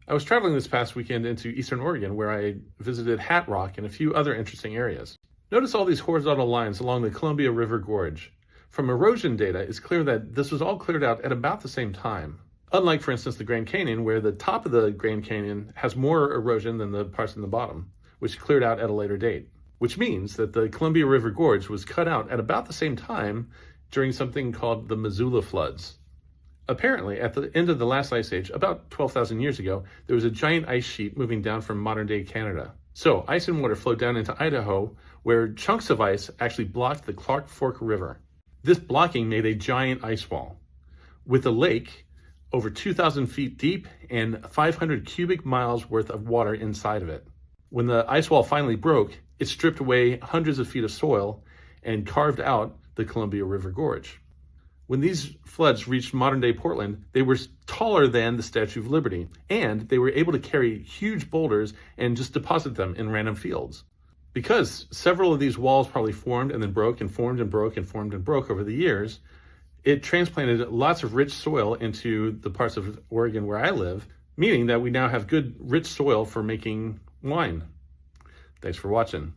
I was traveling this past weekend into Eastern Oregon where I visited Hat Rock and a few other interesting areas. Notice all these horizontal lines along the Columbia River Gorge. From erosion data, it's clear that this was all cleared out at about the same time. Unlike, for instance, the Grand Canyon, where the top of the Grand Canyon has more erosion than the parts in the bottom, which cleared out at a later date. Which means that the Columbia River Gorge was cut out at about the same time during something called the Missoula floods. Apparently, at the end of the last ice age, about 12,000 years ago, there was a giant ice sheet moving down from modern-day Canada. So, ice and water flowed down into Idaho, where chunks of ice actually blocked the Clark Fork River. This blocking made a giant ice wall, with a lake over 2,000 feet deep and 500 cubic miles worth of water inside of it. When the ice wall finally broke, it stripped away hundreds of feet of soil and carved out the Columbia River Gorge. When these floods reached modern-day Portland, they were taller than the Statue of Liberty, and they were able to carry huge boulders and just deposit them in random fields. Because several of these walls probably formed and then broke and formed and broke and formed and broke over the years, it transplanted lots of rich soil into the parts of Oregon where I live, meaning that we now have good, rich soil for making wine. Thanks for watching.